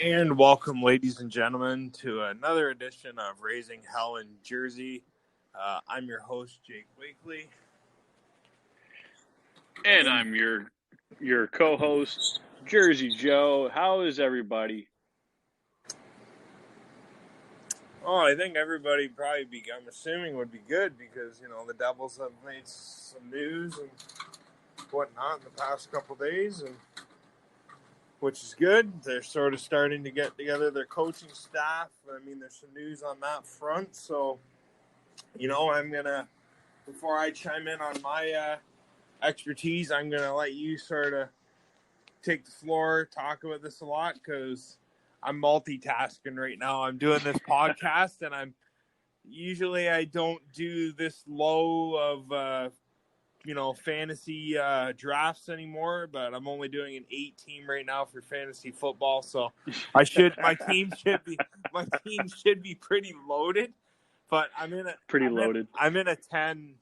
And welcome, ladies and gentlemen, to another edition of Raising Hell in Jersey. I'm your host, Jake Wakely. And I'm your co-host, Jersey Joe. How is everybody? Oh, I think everybody I'm assuming would be good because, the Devils have made some news and whatnot in the past couple days, and which is good. They're sort of starting to get together their coaching staff. I mean, there's some news on that front. So, I'm going to, before I chime in on my expertise, I'm going to let you sort of take the floor, talk about this a lot, because I'm multitasking right now. I'm doing this podcast, and I don't do this low of, fantasy drafts anymore, but I'm only doing an 8-team right now for fantasy football. So my team should be pretty loaded, but I'm in a 10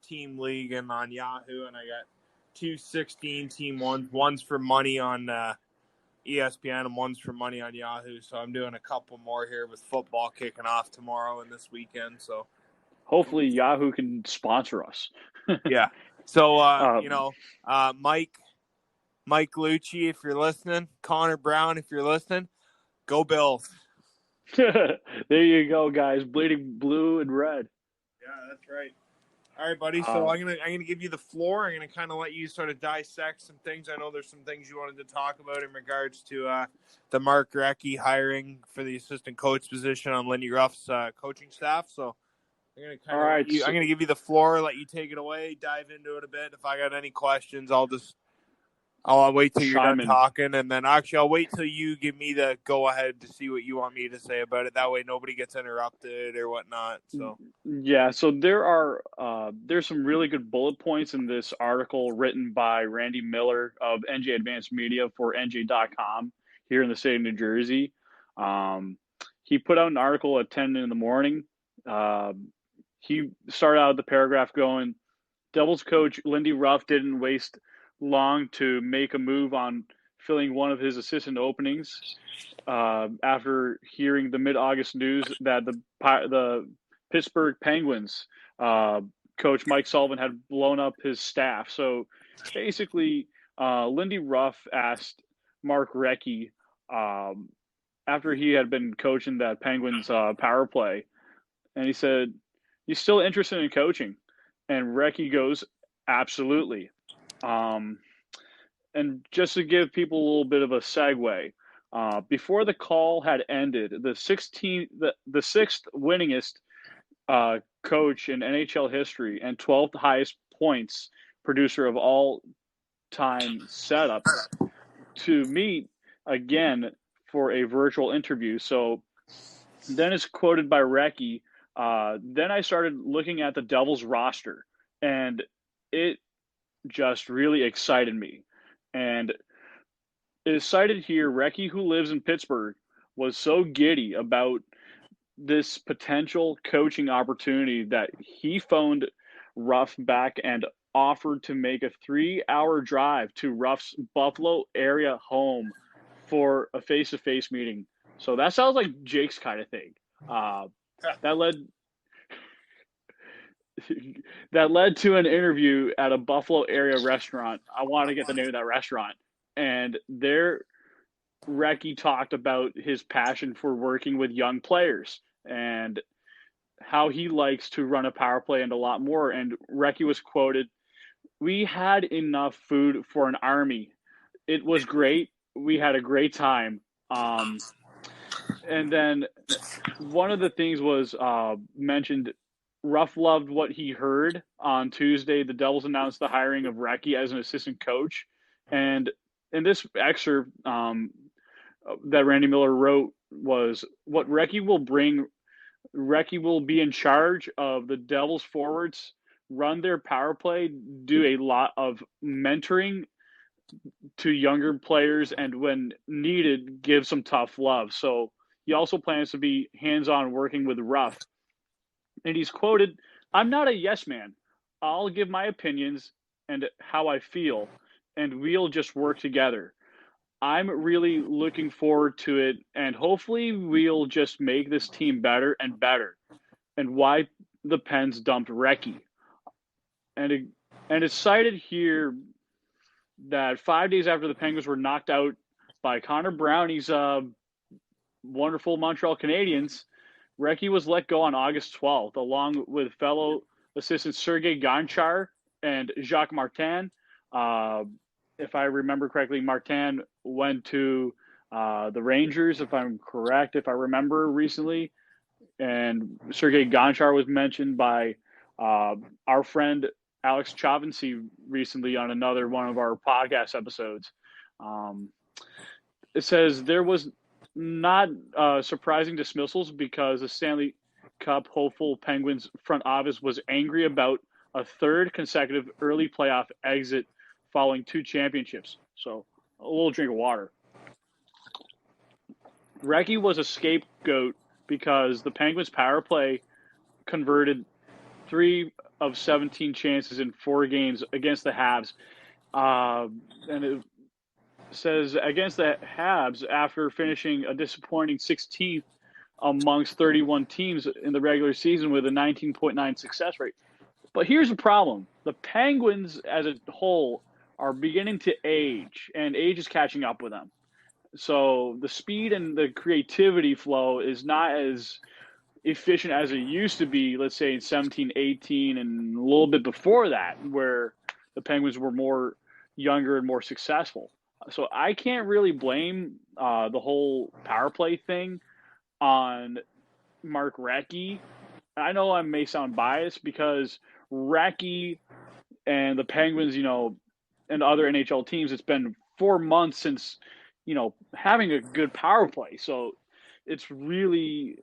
team league and on Yahoo, and I got 2 16-team ones. One's for money on ESPN and one's for money on Yahoo. So I'm doing a couple more here with football kicking off tomorrow and this weekend. So hopefully Yahoo can sponsor us. Yeah. So Mike Lucci, if you're listening, Connor Brown, if you're listening, go Bills. There you go, guys. Bleeding blue and red. Yeah, that's right. All right, buddy. So I'm gonna give you the floor. I'm gonna kind of let you sort of dissect some things. I know there's some things you wanted to talk about in regards to the Mark Recchi hiring for the assistant coach position on Lindy Ruff's coaching staff. So I'm gonna give you the floor, let you take it away, dive into it a bit. If I got any questions, I'll wait till you're done talking, and then actually I'll wait till you give me the go ahead to see what you want me to say about it. That way nobody gets interrupted or whatnot. So yeah, so there's some really good bullet points in this article written by Randy Miller of NJ Advanced Media for NJ.com here in the state of New Jersey. He put out an article at 10 in the morning. He started out the paragraph going, Devils coach Lindy Ruff didn't waste long to make a move on filling one of his assistant openings after hearing the mid-August news that the Pittsburgh Penguins coach Mike Sullivan had blown up his staff. So basically, Lindy Ruff asked Mark Recchi after he had been coaching that Penguins power play, and he said, "You still interested in coaching?" And Recchi goes, "Absolutely." And just to give people a little bit of a segue, before the call had ended, the sixth winningest coach in NHL history and 12th highest points producer of all time setups to meet again for a virtual interview. So then it's quoted by Recchi. Then I started looking at the Devils roster, and it just really excited me. And it is cited here, Recchi, who lives in Pittsburgh, was so giddy about this potential coaching opportunity that he phoned Ruff back and offered to make a 3-hour drive to Ruff's Buffalo area home for a face-to-face meeting. So that sounds like Jake's kind of thing. That led to an interview at a Buffalo area restaurant. I want to get the name of that restaurant. And there, Recchi talked about his passion for working with young players and how he likes to run a power play and a lot more. And Recchi was quoted, "We had enough food for an army. It was great. We had a great time." And then one of the things was mentioned, Ruff loved what he heard on Tuesday. The Devils announced the hiring of Recchi as an assistant coach. And in this excerpt that Randy Miller wrote was what Recchi will bring. Recchi will be in charge of the Devils forwards, run their power play, do a lot of mentoring to younger players, and when needed, give some tough love. So he also plans to be hands-on working with Ruff. And he's quoted, "I'm not a yes man. I'll give my opinions and how I feel, and we'll just work together. I'm really looking forward to it, and hopefully we'll just make this team better and better. And why the Pens dumped Recchi. And it's cited here that 5 days after the Penguins were knocked out by Connor Brownie's wonderful Montreal Canadiens, Recchi was let go on August 12th, along with fellow assistants Sergei Gonchar and Jacques Martin. Uh, if I remember correctly, Martin went to the Rangers, if I'm correct, if I remember recently. And Sergei Gonchar was mentioned by our friend Alex Chavancy recently on another one of our podcast episodes. Um, it says there was not surprising dismissals because the Stanley Cup hopeful Penguins front office was angry about a third consecutive early playoff exit following 2 championships. So a little drink of water. Recchi was a scapegoat because the Penguins power play converted 3 of 17 chances in 4 games against the Habs. And it says against the Habs, after finishing a disappointing 16th amongst 31 teams in the regular season with a 19.9 success rate. But here's the problem. The Penguins as a whole are beginning to age, and age is catching up with them. So the speed and the creativity flow is not as efficient as it used to be, let's say in 17, 18, and a little bit before that, where the Penguins were more younger and more successful. So I can't really blame the whole power play thing on Mark Recchi. I know I may sound biased because Recchi and the Penguins, and other NHL teams, it's been 4 months since, having a good power play. So it's really,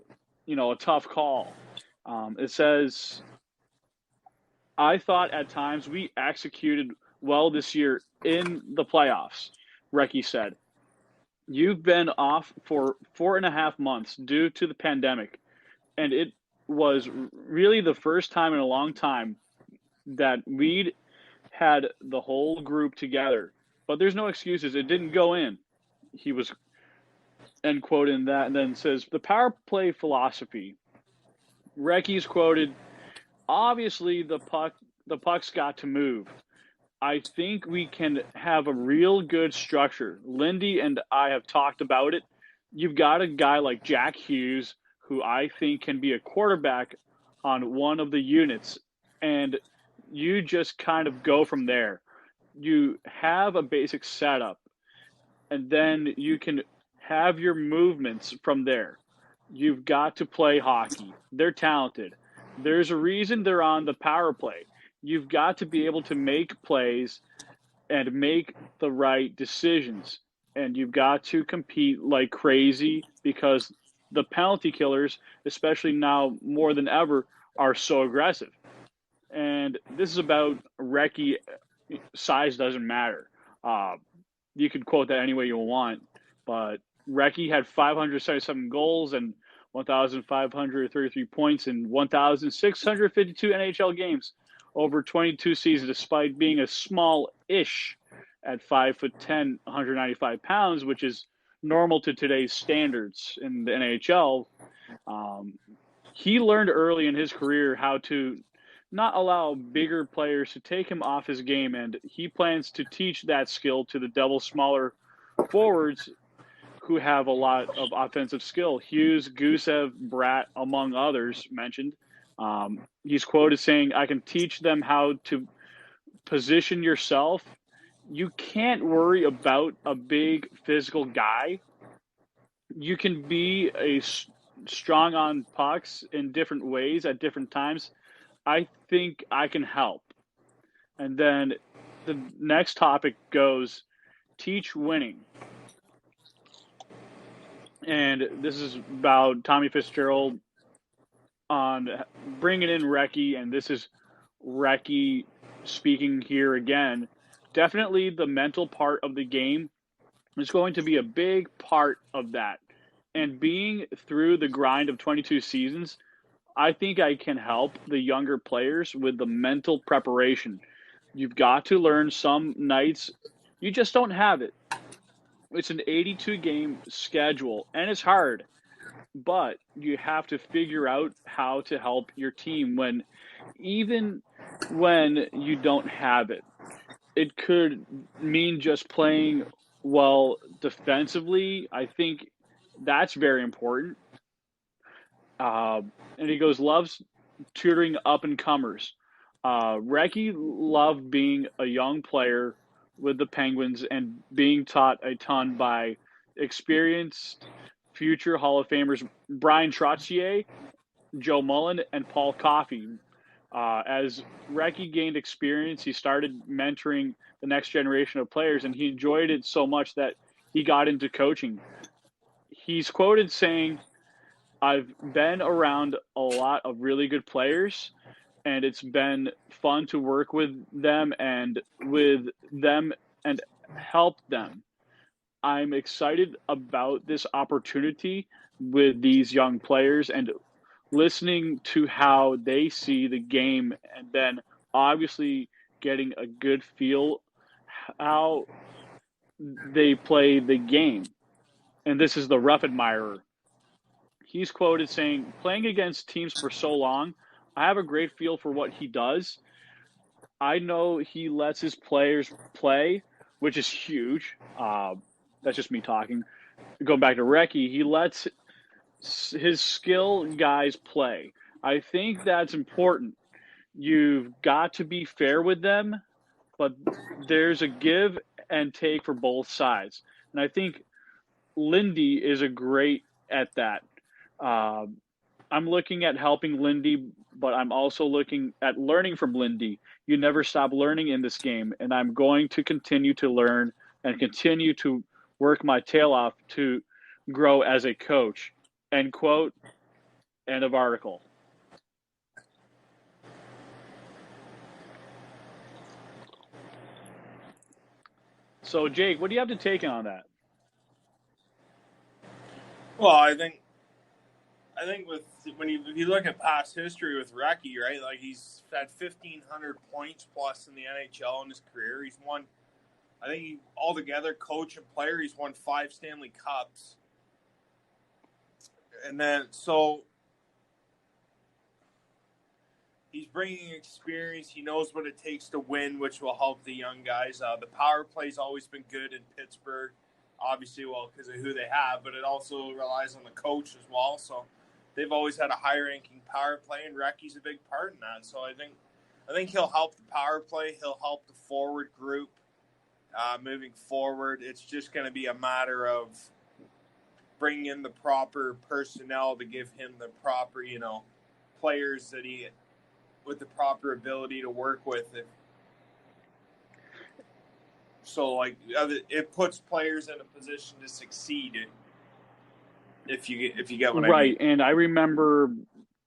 a tough call. It says, I thought at times we executed well this year in the playoffs, Recchi said. You've been off for 4.5 months due to the pandemic, and it was really the first time in a long time that we'd had the whole group together. But there's no excuses. It didn't go in. He was end quote in that, and then says the power play philosophy. Recchi's quoted, obviously the puck's got to move. I think we can have a real good structure. Lindy and I have talked about it. You've got a guy like Jack Hughes, who I think can be a quarterback on one of the units, and you just kind of go from there. You have a basic setup, and then you can have your movements from there. You've got to play hockey. They're talented. There's a reason they're on the power play. You've got to be able to make plays and make the right decisions. And you've got to compete like crazy because the penalty killers, especially now more than ever, are so aggressive. And this is about Recchi. Size doesn't matter. You could quote that any way you want, but Recchi had 577 goals and 1,533 points in 1,652 NHL games over 22 seasons, despite being a small-ish at 5'10", 195 pounds, which is normal to today's standards in the NHL. He learned early in his career how to not allow bigger players to take him off his game, and he plans to teach that skill to the Devils' smaller forwards who have a lot of offensive skill. Hughes, Gusev, Bratt, among others, mentioned. He's quoted saying, I can teach them how to position yourself. You can't worry about a big physical guy. You can be strong on pucks in different ways at different times. I think I can help. And then the next topic goes, teach winning. And this is about Tommy Fitzgerald on bringing in Recchi, and this is Recchi speaking here again. Definitely the mental part of the game is going to be a big part of that. And being through the grind of 22 seasons, I think I can help the younger players with the mental preparation. You've got to learn some nights you just don't have it. It's an 82 game schedule, and it's hard, but you have to figure out how to help your team when, even when you don't have it. It could mean just playing well defensively. I think that's very important. Uh, and he goes, loves tutoring up and comers. Recchi loved being a young player with the Penguins and being taught a ton by experienced future Hall of Famers Brian Trottier, Joe Mullen, and Paul Coffey. As Recchi gained experience, he started mentoring the next generation of players, and he enjoyed it so much that he got into coaching. He's quoted saying, I've been around a lot of really good players, and it's been fun to work with them and help them. I'm excited about this opportunity with these young players and listening to how they see the game, and then obviously getting a good feel how they play the game. And this is the rough admirer. He's quoted saying, playing against teams for so long, I have a great feel for what he does. I know he lets his players play, which is huge. That's just me talking. Going back to Recchi, he lets his skill guys play. I think that's important. You've got to be fair with them, but there's a give and take for both sides. And I think Lindy is a great at that. Uh, I'm looking at helping Lindy, but I'm also looking at learning from Lindy. You never stop learning in this game, and I'm going to continue to learn and continue to work my tail off to grow as a coach. End quote. End of article. So, Jake, what do you have to take on that? Well, I think with if you look at past history with Recchi, right? Like he's had 1,500 points plus in the NHL in his career. He's won, I think, altogether, coach and player, he's won 5 Stanley Cups. And then so he's bringing experience. He knows what it takes to win, which will help the young guys. The power play's always been good in Pittsburgh, obviously, well, because of who they have, but it also relies on the coach as well. So they've always had a high-ranking power play, and Recchi's a big part in that. So I think he'll help the power play. He'll help the forward group moving forward. It's just going to be a matter of bringing in the proper personnel to give him the proper, players that he with the proper ability to work with it. So, like, it puts players in a position to succeed if you get what I mean. Right, and I remember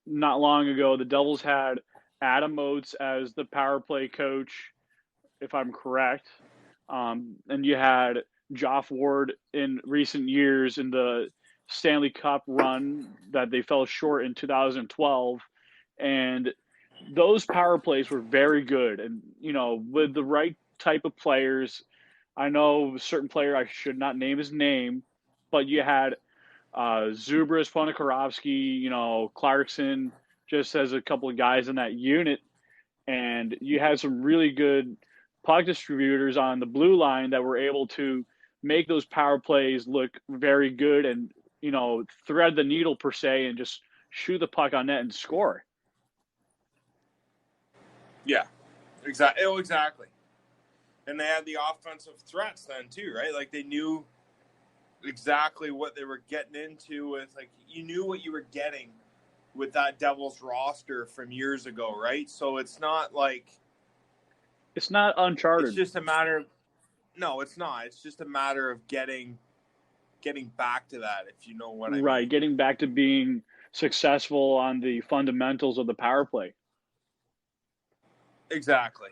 not long ago the Devils had Adam Oates as the power play coach, if I'm correct, and you had Joff Ward in recent years in the Stanley Cup run that they fell short in 2012, and those power plays were very good. And with the right type of players, I know a certain player, I should not name his name, but you had Zubris, Ponikarovsky, Clarkson, just as a couple of guys in that unit. And you had some really good puck distributors on the blue line that were able to make those power plays look very good and, thread the needle per se and just shoot the puck on net and score. Yeah, exactly. Oh, exactly. And they had the offensive threats then too, right? Like they knew exactly what they were getting into with, like, you knew what you were getting with that Devils roster from years ago, right? So it's not like it's not uncharted. It's just a matter of it's not. It's just a matter of getting back to that, if you know what I mean. Right, getting back to being successful on the fundamentals of the power play. Exactly.